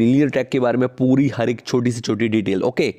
Millionaire track के बारे में पूरी हर एक छोटी से छोटी डिटेल। ओके,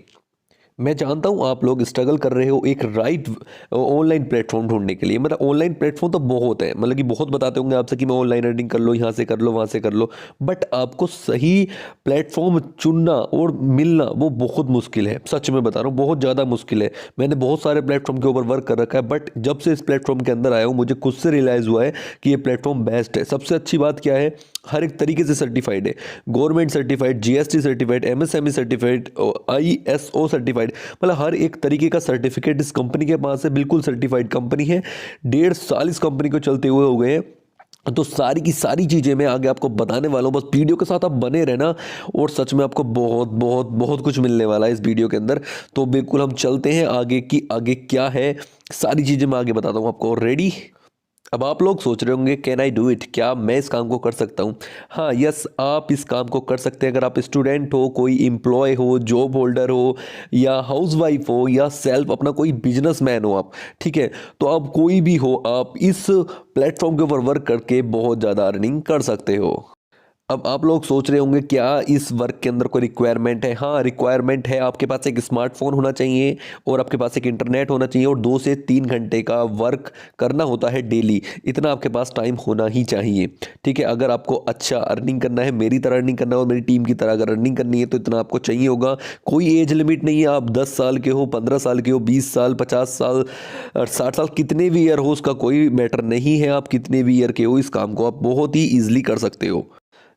मैं जानता हूँ आप लोग स्ट्रगल कर रहे हो एक राइट ऑनलाइन प्लेटफॉर्म ढूंढने के लिए। मतलब ऑनलाइन प्लेटफॉर्म तो बहुत है, मतलब कि बहुत बताते होंगे आपसे कि मैं ऑनलाइन अर्निंग कर लो, यहाँ से कर लो, वहाँ से कर लो, बट आपको सही प्लेटफॉर्म चुनना और मिलना वो बहुत मुश्किल है। सच में बता रहा हूँ, बहुत ज़्यादा मुश्किल है। मैंने बहुत सारे प्लेटफॉर्म के ऊपर वर्क कर रखा है, बट जब से इस प्लेटफॉर्म के अंदर आया हूँ मुझे खुद से रियलाइज़ हुआ है कि ये प्लेटफॉर्म बेस्ट है। सबसे अच्छी बात क्या है, हर एक तरीके से सर्टिफाइड है, government certified, GST certified, MSME certified, ISO certified, मतलब हर एक तरीके का सर्टिफिकेट इस कंपनी के पास है। बिल्कुल सर्टिफाइड कंपनी है, 1.5 साल इस कंपनी को चलते हुए हो गए हैं। तो सारी की सारी चीज़ें मैं आगे आपको बताने वाला हूँ, बस वीडियो के साथ आप बने रहना और सच में आपको बहुत बहुत बहुत कुछ मिलने वाला है इस वीडियो के अंदर। तो बिल्कुल हम चलते हैं आगे की, आगे क्या है सारी चीज़ें मैं आगे बताता हूँ आपको। रेडी? अब आप लोग सोच रहे होंगे कैन आई डू इट, क्या मैं इस काम को कर सकता हूँ? हाँ, यस, आप इस काम को कर सकते हैं। अगर आप स्टूडेंट हो, कोई एम्प्लॉय हो, जॉब होल्डर हो, या हाउसवाइफ हो, या सेल्फ अपना कोई बिजनेसमैन हो आप, ठीक है, तो आप कोई भी हो, आप इस प्लेटफॉर्म के ऊपर वर्क करके बहुत ज़्यादा अर्निंग कर सकते हो। अब आप लोग सोच रहे होंगे क्या इस वर्क के अंदर कोई रिक्वायरमेंट है? हाँ, रिक्वायरमेंट है। आपके पास एक स्मार्टफोन होना चाहिए और आपके पास एक इंटरनेट होना चाहिए और 2 से 3 घंटे का वर्क करना होता है डेली। इतना आपके पास टाइम होना ही चाहिए, ठीक है। अगर आपको अच्छा अर्निंग करना है, मेरी तरह अर्निंग करना है और मेरी टीम की तरह अगर अर्निंग करनी है तो इतना आपको चाहिए होगा। कोई एज लिमिट नहीं है, आप 10 साल के हो, 15 साल के हो, 20 साल, 50 साल, 60 साल, कितने भी ईयर हो उसका कोई मैटर नहीं है। आप कितने भी ईयर के हो, इस काम को आप बहुत ही ईजिली कर सकते हो।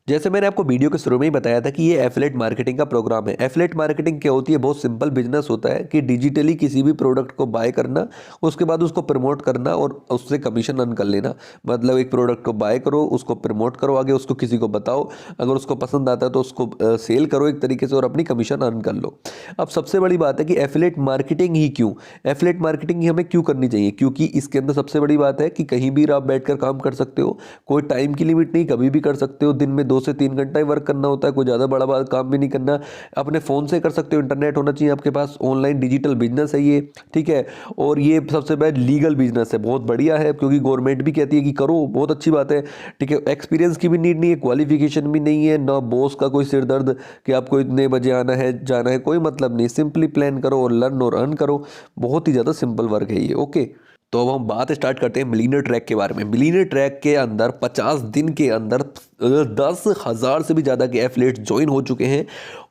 जैसे मैंने आपको वीडियो के शुरू में ही बताया था कि ये एफिलिएट मार्केटिंग का प्रोग्राम है। एफिलिएट मार्केटिंग क्या होती है? बहुत सिंपल बिजनेस होता है कि डिजिटली किसी भी प्रोडक्ट को बाय करना, उसके बाद उसको प्रमोट करना और उससे कमीशन अर्न कर लेना। मतलब एक प्रोडक्ट को बाय करो, उसको प्रमोट करो, आगे उसको किसी को बताओ, अगर उसको पसंद आता है तो उसको सेल करो एक तरीके से और अपनी कमीशन अर्न कर लो। अब सबसे बड़ी बात है कि एफिलिएट मार्केटिंग ही क्यों, एफिलिएट मार्केटिंग ही हमें क्यों करनी चाहिए? क्योंकि इसके अंदर सबसे बड़ी बात है कि कहीं भी आप बैठकर काम कर सकते हो, कोई टाइम की लिमिट नहीं, कभी भी कर सकते हो। दिन में 2 से 3 घंटा ही वर्क करना होता है, कोई ज़्यादा बड़ा बड़ा काम भी नहीं करना। अपने फ़ोन से कर सकते हो, इंटरनेट होना चाहिए आपके पास, ऑनलाइन डिजिटल बिजनेस है ये, ठीक है। और ये सबसे बड़ा लीगल बिजनेस है, बहुत बढ़िया है क्योंकि गवर्नमेंट भी कहती है कि करो, बहुत अच्छी बात है, ठीक है। एक्सपीरियंस की भी नीड नहीं है, क्वालिफिकेशन भी नहीं है, ना बॉस का कोई सिर दर्द कि आपको इतने बजे आना है जाना है, कोई मतलब नहीं। सिंपली प्लान करो और लर्न और अर्न करो, बहुत ही ज़्यादा सिंपल वर्क है ये। ओके, तो अब हम बात स्टार्ट करते हैं मिलीनियर ट्रैक के बारे में। मिलीनियर ट्रैक के अंदर 50 दिन के अंदर 10,000 से भी ज़्यादा के एफिलिएट ज्वाइन हो चुके हैं।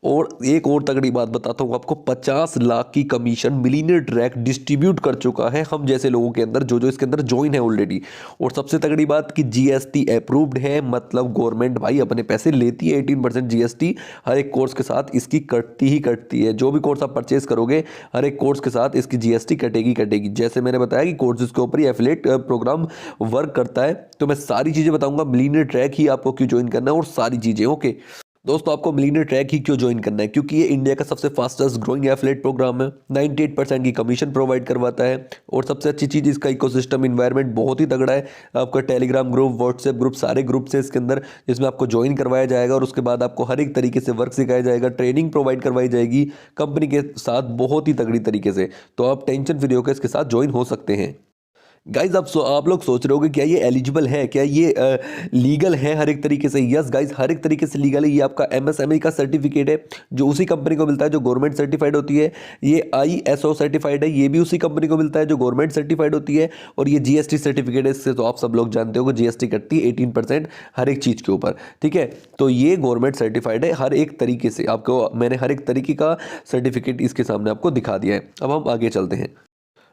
और एक और तगड़ी बात बताता हूँ आपको, 50 लाख की कमीशन मिलीनियर ट्रैक डिस्ट्रीब्यूट कर चुका है हम जैसे लोगों के अंदर, जो जो इसके अंदर ज्वाइन है ऑलरेडी। और सबसे तगड़ी बात कि जीएसटी अप्रूव्ड है, मतलब गवर्नमेंट भाई अपने पैसे लेती है। 18% जीएसटी हर एक कोर्स के साथ इसकी कटती ही कटती है। जो भी कोर्स आप परचेज करोगे हर एक कोर्स के साथ इसकी जीएसटी कटेगी कटेगी। जैसे मैंने बताया कि कोर्सेज के ऊपर ही एफिलिएट प्रोग्राम वर्क करता है। तो मैं सारी चीज़ें बताऊंगा, मिलीनियर ट्रैक ही आपको क्यों ज्वाइन करना है और सारी चीज़ें। ओके दोस्तों, आपको मिलीनियर ट्रैक ही क्यों ज्वाइन करना है? क्योंकि ये इंडिया का सबसे फास्टेस्ट ग्रोइंग एफिलिएट प्रोग्राम है, 98% की कमीशन प्रोवाइड करवाता है। और सबसे अच्छी चीज़, इसका इकोसिस्टम इन्वायरमेंट बहुत ही तगड़ा है। आपका टेलीग्राम ग्रुप, व्हाट्सएप ग्रुप, सारे ग्रुप्स है इसके अंदर, जिसमें आपको ज्वाइन करवाया जाएगा और उसके बाद आपको हर एक तरीके से वर्क सिखाया जाएगा, ट्रेनिंग प्रोवाइड करवाई जाएगी कंपनी के साथ बहुत ही तगड़ी तरीके से। तो आप टेंशन फ्री होकर इसके साथ ज्वाइन हो सकते हैं। गाइज आप लोग सोच रहे होगे क्या ये एलिजिबल है, क्या ये लीगल है हर एक तरीके से? यस गाइज, हर एक तरीके से लीगल है। ये आपका एमएसएमई का सर्टिफिकेट है जो उसी कंपनी को मिलता है जो गवर्नमेंट सर्टिफाइड होती है। ये आईएसओ सर्टिफाइड है, ये भी उसी कंपनी को मिलता है जो गवर्नमेंट सर्टिफाइड होती है। और ये जीएसटी सर्टिफिकेट है, इससे तो आप सब लोग जानते हो कि जीएसटी कटती है 18% हर एक चीज़ के ऊपर, ठीक है। तो ये गवर्नमेंट सर्टिफाइड है हर एक तरीके से। आपको मैंने हर एक तरीके का सर्टिफिकेट इसके सामने आपको दिखा दिया है। अब हम आगे चलते हैं।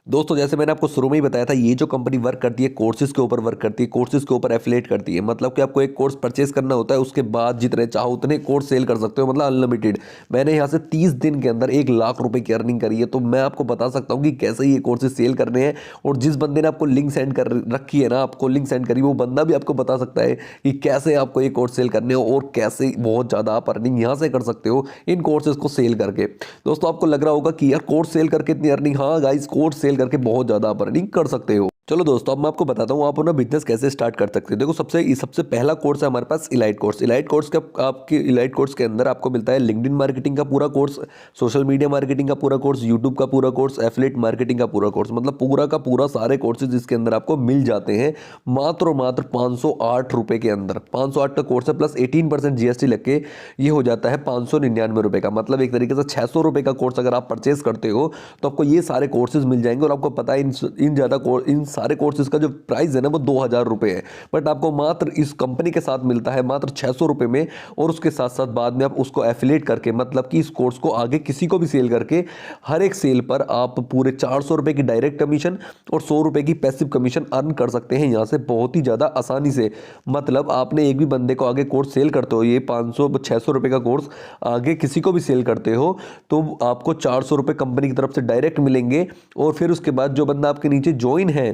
दोस्तों, जैसे मैंने आपको शुरू में ही बताया था, ये जो कंपनी वर्क करती है कोर्सेज के ऊपर वर्क करती है, कोर्सेज के ऊपर एफिलिएट करती है। मतलब कि आपको एक कोर्स परचेस करना होता है, उसके बाद जितने चाहो उतने कोर्स सेल कर सकते हो, मतलब अनलिमिटेड। मैंने यहाँ से 30 दिन के अंदर 1 लाख रुपए की अर्निंग करी है। तो मैं आपको बता सकता हूँ कि कैसे ये कोर्सेज सेल करने हैं। और जिस बंदे ने आपको लिंक सेंड कर रखी है ना, आपको लिंक सेंड करी, वो बंदा भी आपको बता सकता है कि कैसे आपको ये कोर्स सेल करने हो और कैसे बहुत ज़्यादा आप अर्निंग यहाँ से कर सकते हो इन कोर्सेज को सेल करके। दोस्तों, आपको लग रहा होगा कि यार कोर्स सेल करके इतनी अर्निंग, हाँ गाइस, कोर्स सेल करके बहुत ज़्यादा आप अर्निंग कर सकते हो। चलो दोस्तों, अब मैं आपको बताता हूँ आप अपना बिजनेस कैसे स्टार्ट कर सकते हैं। देखो, सबसे पहला कोर्स है हमारे पास इलाइट कोर्स। इलाइट कोर्स का आपके इलाइट कोर्स के अंदर आपको मिलता है लिंक्डइन मार्केटिंग का पूरा कोर्स, सोशल मीडिया मार्केटिंग का पूरा कोर्स, यूट्यूब का पूरा कोर्स, एफिलिएट मार्केटिंग का पूरा कोर्स, मतलब पूरा का पूरा सारे कोर्सेज इसके अंदर आपको मिल जाते हैं मात्र और मात्र 508 रुपये के अंदर। 508 का कोर्स है, प्लस 18% जीएसटी लग के ये हो जाता है 599 रुपये का। मतलब एक तरीके से 600 रुपये का कोर्स अगर आप परचेस करते हो तो आपको ये सारे कोर्सेज मिल जाएंगे। और आपको पता है इन सारे कोर्सेज का जो प्राइस है ना वो 2000 रुपये है, बट आपको मात्र इस कंपनी के साथ मिलता है मात्र 600 रुपये में। और उसके साथ साथ बाद में आप उसको एफिलिएट करके, मतलब कि इस कोर्स को आगे किसी को भी सेल करके, हर एक सेल पर आप पूरे 400 रुपये की डायरेक्ट कमीशन और 100 रुपये की पैसिव कमीशन अर्न कर सकते हैं यहाँ से बहुत ही ज़्यादा आसानी से। मतलब आपने एक भी बंदे को आगे कोर्स सेल करते हो, ये 500-600 रुपये का कोर्स आगे किसी को भी सेल करते हो तो आपको 400 रुपये कंपनी की तरफ से डायरेक्ट मिलेंगे। और फिर उसके बाद जो बंदा आपके नीचे ज्वाइन है,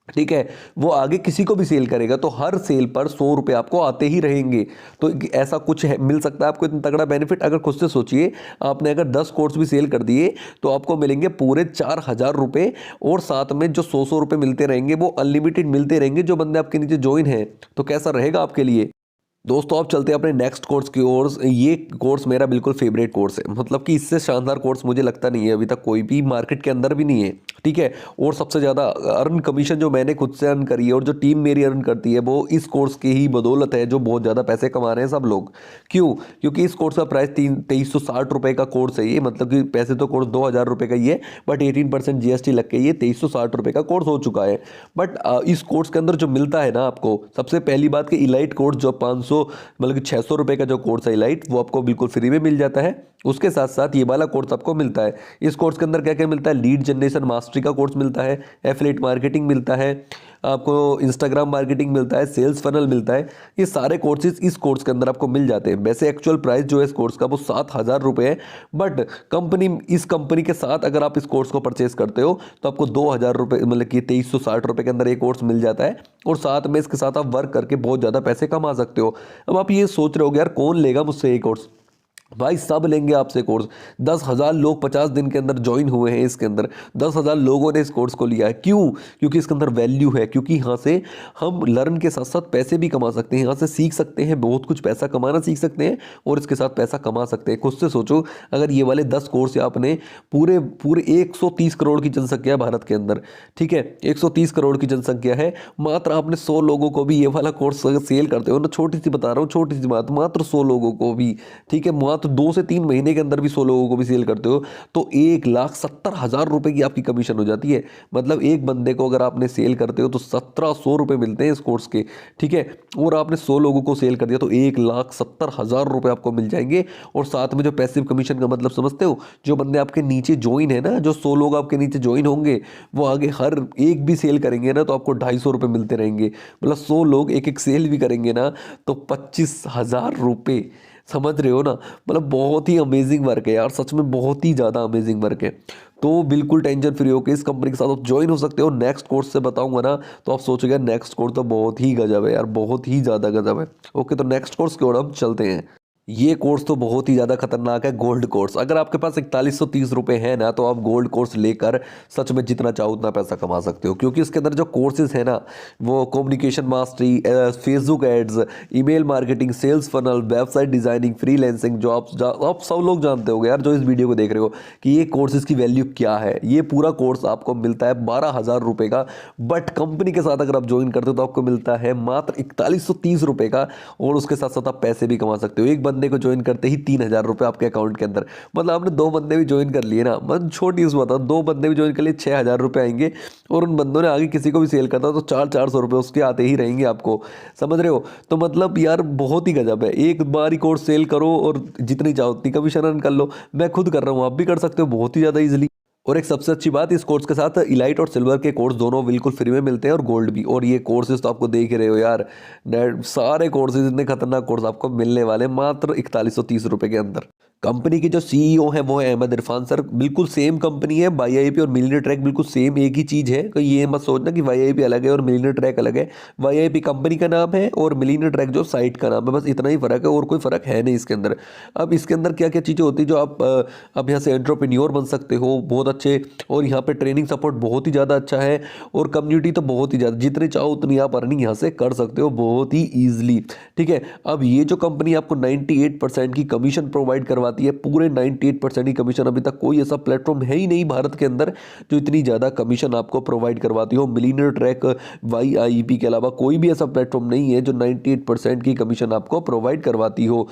ठीक है, वो आगे किसी को भी सेल करेगा तो हर सेल पर 100 रुपये आपको आते ही रहेंगे। तो ऐसा कुछ है, मिल सकता है आपको इतना तगड़ा बेनिफिट। अगर खुद से सोचिए, आपने अगर 10 कोर्स भी सेल कर दिए तो आपको मिलेंगे पूरे 4000 रुपये। और साथ में जो 100 रुपये मिलते रहेंगे वो अनलिमिटेड मिलते रहेंगे जो बंदे आपके नीचे ज्वाइन है। तो कैसा रहेगा आपके लिए दोस्तों। आप चलते हैं अपने नेक्स्ट कोर्स की ओर। ये कोर्स मेरा बिल्कुल फेवरेट कोर्स है, मतलब कि इससे शानदार कोर्स मुझे लगता नहीं है अभी तक कोई भी, मार्केट के अंदर भी नहीं है, ठीक है। और सबसे ज़्यादा अर्न कमीशन जो मैंने खुद से अर्न करी है और जो टीम मेरी अर्न करती है वो इस कोर्स की ही बदौलत है, जो बहुत ज़्यादा पैसे कमा रहे हैं सब लोग। क्यों? क्योंकि इस कोर्स का प्राइस 2360 रुपये का कोर्स है ये, मतलब कि पैसे तो कोर्स 2000 रुपये का ही है, बट 18% जीएसटी लग के ये 2360 रुपये का कोर्स हो चुका है। बट इस कोर्स के अंदर जो मिलता है ना आपको, सबसे पहली बात कि इलाइट कोर्स जो 500 मतलब कि 600 रुपये का जो कोर्स है इलाइट, वो आपको बिल्कुल फ्री में मिल जाता है। उसके साथ साथ ये वाला कोर्स आपको मिलता है। इस कोर्स के अंदर क्या क्या मिलता है? लीड जनरेशन मास्टरी का कोर्स मिलता है, एफिलिएट मार्केटिंग मिलता है, आपको इंस्टाग्राम मार्केटिंग मिलता है, सेल्स फनल मिलता है। ये सारे कोर्सेज इस कोर्स के अंदर आपको मिल जाते हैं। वैसे एक्चुअल प्राइस जो है इस कोर्स का वो 7000 रुपये है, बट इस कंपनी के साथ अगर आप इस कोर्स को परचेस करते हो तो आपको 2000 रुपये, मतलब कि 2360 रुपये के अंदर ये कोर्स मिल जाता है। और साथ में इसके साथ आप वर्क करके बहुत ज़्यादा पैसे कमा सकते हो। अब आप ये सोच रहे हो यार कौन लेगा मुझसे ये कोर्स? भाई सब लेंगे आपसे कोर्स। 10,000 लोग 50 दिन के अंदर ज्वाइन हुए हैं इसके अंदर। 10,000 लोगों ने इस कोर्स को लिया है। क्यों? क्योंकि इसके अंदर वैल्यू है, क्योंकि यहाँ से हम लर्न के साथ साथ पैसे भी कमा सकते हैं, यहाँ से सीख सकते हैं बहुत कुछ, पैसा कमाना सीख सकते हैं और इसके साथ पैसा कमा सकते हैं। खुद से सोचो, अगर ये वाले 10 कोर्स आपने पूरे 130 करोड़ की जनसंख्या है भारत के अंदर, ठीक है, 130 करोड़ की जनसंख्या है, मात्र आपने 100 लोगों को भी ये वाला कोर्स सेल करते हो ना, छोटी सी बता रहा हूँ, छोटी सी बात, मात्र 100 लोगों को भी, ठीक है, तो 2 से 3 महीने के अंदर भी 100 लोगों को भी सेल करते हो तो 1,70,000 रुपए की आपकी कमीशन हो जाती है। मतलब एक बंदे को अगर आपने सेल करते हो तो 1700 रुपए मिलते हैं इस कोर्स के, ठीक है। और आपने 100 लोगों को सेल कर दिया तो 1,70,000 रुपए आपको मिल जाएंगे। और साथ में जो पैसिव कमीशन का मतलब समझते हो, जो बंदे आपके नीचे ज्वाइन है ना, जो 100 लोग आपके नीचे ज्वाइन होंगे वो आगे हर एक भी सेल करेंगे ना तो आपको 250 रुपये मिलते रहेंगे। मतलब 100 लोग एक सेल भी करेंगे ना तो 25,000 रुपये, समझ रहे हो ना। मतलब बहुत ही अमेजिंग वर्क है यार, सच में बहुत ही ज़्यादा अमेजिंग वर्क है। तो बिल्कुल टेंशन फ्री होकर इस कंपनी के साथ आप ज्वाइन हो सकते हो। नेक्स्ट कोर्स से बताऊंगा ना तो आप सोचोगे नेक्स्ट कोर्स तो बहुत ही गजब है यार, बहुत ही ज़्यादा गजब है। ओके, तो नेक्स्ट कोर्स की ओर हम चलते हैं। ये कोर्स तो बहुत ही ज़्यादा खतरनाक है, गोल्ड कोर्स। अगर आपके पास 4130 रुपये है ना तो आप गोल्ड कोर्स लेकर सच में जितना चाहो उतना पैसा कमा सकते हो। क्योंकि इसके अंदर जो कोर्सेज है ना वो communication mastery, Facebook ads, email marketing, sales funnel, website designing, freelancing, जो आप सब लोग जानते होंगे यार जो इस वीडियो को देख रहे हो कि ये कोर्सेज की वैल्यू क्या है। ये पूरा कोर्स आपको मिलता है 12,000 रुपये का, बट कंपनी के साथ अगर आप ज्वाइन करते हो तो आपको मिलता है मात्र 4130 रुपये का। और उसके साथ साथ आप पैसे भी कमा सकते हो। एक बंदे को ज्वाइन करते ही 3000 रुपये आपके अकाउंट के अंदर। मतलब आपने 2 बंदे भी ज्वाइन कर लिए ना, मतलब छोटी सी बात है, 2 बंदे भी ज्वाइन कर लिए 6000 रुपये आएंगे। और उन बंदों ने आगे किसी को भी सेल करता तो 400 रुपये उसके आते ही रहेंगे आपको, समझ रहे हो। तो मतलब यार बहुत ही गजब है। एक बार ही कोर्स सेल करो और जितनी चाहो उतनी कमीशन अर्न कर लो। मैं खुद कर रहा हूँ, आप भी कर सकते हो बहुत ही ज़्यादा ईजिली। और एक सबसे अच्छी बात, इस कोर्स के साथ इलाइट और सिल्वर के कोर्स दोनों बिल्कुल फ्री में मिलते हैं और गोल्ड भी। और ये कोर्सेज तो आपको देख ही रहे हो यार, सारे कोर्सेज इतने खतरनाक कोर्स आपको मिलने वाले मात्र 4130 रुपये के अंदर। कंपनी के जो सीईओ हैं वो है अहमद इरफान सर। बिल्कुल सेम कंपनी है, वाईआईपी और मिलियनेयर ट्रैक बिल्कुल सेम एक ही चीज़ है। तो ये मत सोचना कि वाईआईपी अलग है और मिलियनेयर ट्रैक अलग है। वाईआईपी कंपनी का नाम है और मिलियनेयर ट्रैक जो साइट का नाम है, बस इतना ही फ़र्क है और कोई फ़र्क है नहीं इसके अंदर। अब इसके अंदर क्या क्या चीज़ें होती है जो आप यहाँ से एंटरप्रेन्योर बन सकते हो बहुत अच्छे, और यहाँ पे ट्रेनिंग सपोर्ट बहुत ही ज़्यादा अच्छा है, और कम्युनिटी तो बहुत ही ज़्यादा, जितने चाहो उतनी आप अर्निंग यहाँ से कर सकते हो बहुत ही ईजिली। ठीक है, अब ये जो कंपनी आपको 98% की कमीशन प्रोवाइड करवाती है, पूरे 98% की कमीशन, अभी तक कोई ऐसा प्लेटफॉर्म है ही नहीं भारत के अंदर जो इतनी ज़्यादा कमीशन आपको प्रोवाइड करवाती हो। मिलियनेयर ट्रैक, वाईआईपी के अलावा कोई भी ऐसा प्लेटफॉर्म नहीं है जो 98% की कमीशन आपको प्रोवाइड करवाती हो।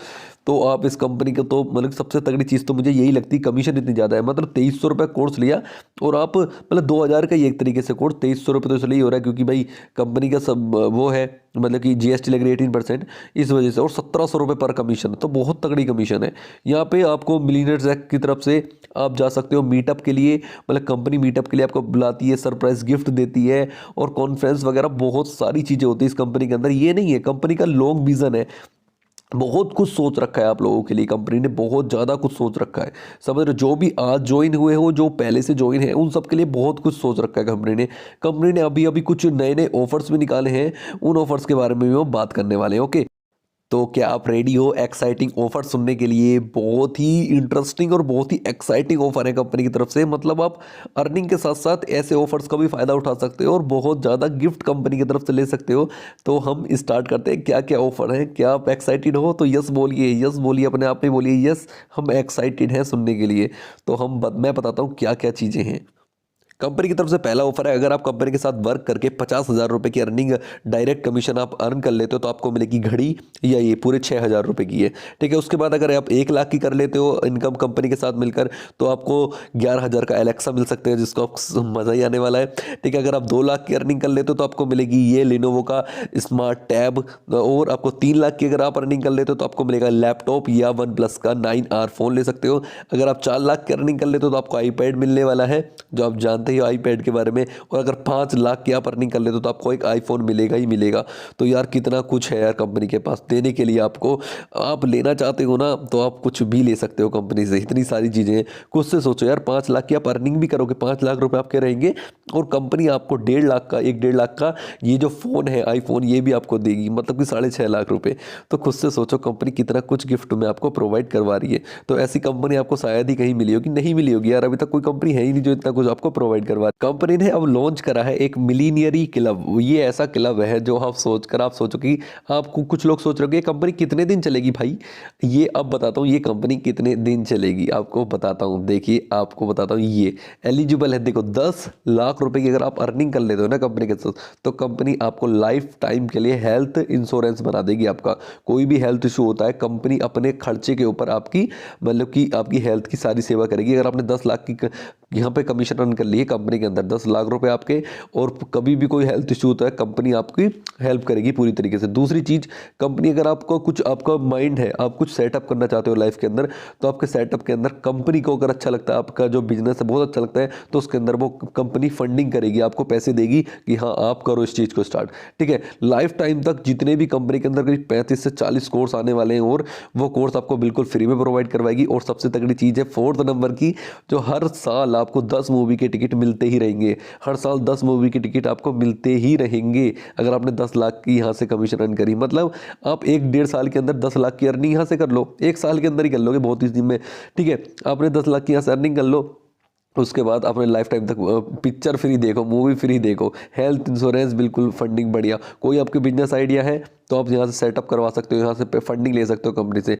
तो आप इस कंपनी के तो मतलब सबसे तगड़ी चीज़ तो मुझे यही लगती है, कमीशन इतनी ज़्यादा है। मतलब 2300 रुपये कोर्स लिया और आप मतलब 2000 का ही एक तरीके से कोर्स, 2300 रुपये तो इसलिए हो रहा है क्योंकि भाई कंपनी का सब वो है, मतलब कि जीएसटी लग रही है 18%, इस वजह से, और 1700 रुपये पर कमीशन, तो बहुत तगड़ी कमीशन है। यहाँ पे आपको मिलियनेयर ट्रैक की तरफ से आप जा सकते हो मीटअप के लिए, मतलब कंपनी मीटअप के लिए आपको बुलाती है, सरप्राइज गिफ्ट देती है, और कॉन्फ्रेंस वगैरह बहुत सारी चीज़ें होती है इस कंपनी के अंदर। ये नहीं है, कंपनी का लॉन्ग विजन है, बहुत कुछ सोच रखा है आप लोगों के लिए, कंपनी ने बहुत ज़्यादा कुछ सोच रखा है। समझ रहे हो, जो भी आज ज्वाइन हुए हो, जो पहले से ज्वाइन है, उन सब के लिए बहुत कुछ सोच रखा है कंपनी ने अभी अभी कुछ नए नए ऑफर्स भी निकाले हैं, उन ऑफर्स के बारे में भी हम बात करने वाले हैं। ओके, तो क्या आप रेडी हो एक्साइटिंग ऑफर सुनने के लिए? बहुत ही इंटरेस्टिंग और बहुत ही एक्साइटिंग ऑफर है कंपनी की तरफ से। मतलब आप अर्निंग के साथ साथ ऐसे ऑफर्स का भी फ़ायदा उठा सकते हो और बहुत ज़्यादा गिफ्ट कंपनी की तरफ से ले सकते हो। तो हम स्टार्ट करते हैं, क्या क्या ऑफर है, क्या आप एक्साइटेड हो? तो यस बोलिए, यस बोलिए, अपने आप में बोलिए यस, हम एक्साइटेड हैं सुनने के लिए। तो मैं बताता हूँ क्या क्या चीज़ें हैं। कंपनी की तरफ से पहला ऑफर है, अगर आप कंपनी के साथ वर्क करके 50,000 रुपये की अर्निंग, डायरेक्ट कमीशन आप अर्न कर लेते हो, तो आपको मिलेगी घड़ी, या ये पूरे 6,000 रुपये की है। ठीक है, उसके बाद अगर आप 1 लाख की कर लेते हो इनकम कंपनी के साथ मिलकर, तो आपको 11,000 का एलेक्सा मिल सकते हैं, जिसको आप मज़ा ही आने वाला है। ठीक है, अगर आप 2 लाख की अर्निंग कर लेते हो तो आपको मिलेगी ये लिनोवो का स्मार्ट टैब, और आपको 3 लाख की अगर आप अर्निंग कर लेते हो तो आपको मिलेगा लैपटॉप, या वन प्लस का 9R फ़ोन ले सकते हो। अगर आप 4 लाख की अर्निंग कर लेते हो तो आपको आईपैड मिलने वाला है, जो आप जानते ही आईपैड के बारे में। और अगर 5 लाख की आप अर्निंग कर लेते हो तो आपको एक आईफोन मिलेगा ही मिलेगा। तो यार कितना कुछ है यार कंपनी के पास देने के लिए आपको। आप लेना चाहते हो ना तो आप कुछ भी ले सकते हो कंपनी से, इतनी सारी चीज़ें हैं। कुछ से सोचो यार, 5 लाख की आप अर्निंग भी करोगे, 5 लाख रुपए आपके रहेंगे, और कंपनी आपको 1.5 लाख का, 1-1.5 लाख का ये जो फ़ोन है आईफोन, ये भी आपको देगी, मतलब कि 6.5 लाख रुपए। तो खुद से सोचो कंपनी कितना कुछ गिफ्ट में आपको प्रोवाइड करवा रही है। तो ऐसी कंपनी आपको शायद ही कहीं मिली होगी, नहीं मिली होगी यार, अभी तक कोई कंपनी है ही नहीं जो इतना कुछ आपको प्रोवाइड करवा। कंपनी ने अब लॉन्च करा है एक मिलीनियरी क्लब। ये ऐसा क्लब है जो आप सोचो कि आपको, कुछ लोग सोच रहे हो कि ये कंपनी कितने दिन चलेगी भाई। ये अब बताता हूँ ये कंपनी कितने दिन चलेगी, आपको बताता हूँ। देखिए आपको बताता हूँ, ये एलिजिबल है, देखो 10 लाख रुपए की अगर आप अर्निंग कर लेते हो ना कंपनी के साथ, तो कंपनी आपको लाइफ टाइम के लिए हेल्थ इंश्योरेंस बना देगी आपका। कोई भी हेल्थ इशू होता है, कंपनी अपने खर्चे के ऊपर आपकी, मतलब कि आपकी हेल्थ की सारी सेवा करेगी। अगर आपने 10 लाख की यहाँ पे कमीशन अर्न कर ली है कंपनी के अंदर, 10 लाख रुपए आपके, और कभी भी कोई हेल्थ इशू होता है कंपनी आपकी हेल्प करेगी पूरी तरीके से। दूसरी चीज़, कंपनी अगर आपको कुछ, आपका माइंड है, आप कुछ सेटअप करना चाहते हो लाइफ के अंदर, तो आपके सेटअप के अंदर कंपनी को अगर अच्छा लगता है, आपका जो बिजनेस है बहुत अच्छा लगता है, तो उसके अंदर वो कंपनी फंडिंग करेगी, आपको पैसे देगी कि हाँ आप करो इस चीज़ को स्टार्ट। ठीक है, लाइफ टाइम तक जितने भी कंपनी के अंदर करीब 35 से 40 कोर्स आने वाले हैं, और वो कोर्स आपको बिल्कुल फ्री में प्रोवाइड करवाएगी। और सबसे तगड़ी चीज़ है 4th नंबर की, जो हर साल आपको 10 मूवी के टिकट मिलते ही रहेंगे। हर साल 10 मूवी की टिकट आपको मिलते ही रहेंगे अगर आपने 10 लाख की यहाँ से कमीशन अर्न करी। मतलब आप 1-1.5 साल के अंदर 10 लाख की अर्निंग यहाँ से कर लो, 1 साल के अंदर ही कर लोगे बहुत इस दिन में। ठीक है, आपने 10 लाख की यहाँ से अर्निंग कर लो, उसके बाद अपने लाइफ टाइम तक पिक्चर फ्री देखो, मूवी फ्री देखो, हेल्थ इंश्योरेंस बिल्कुल फंडिंग बढ़िया। कोई आपके बिजनेस आइडिया है तो आप यहाँ से सेटअप करवा सकते हो, यहाँ से फंडिंग ले सकते हो कंपनी से।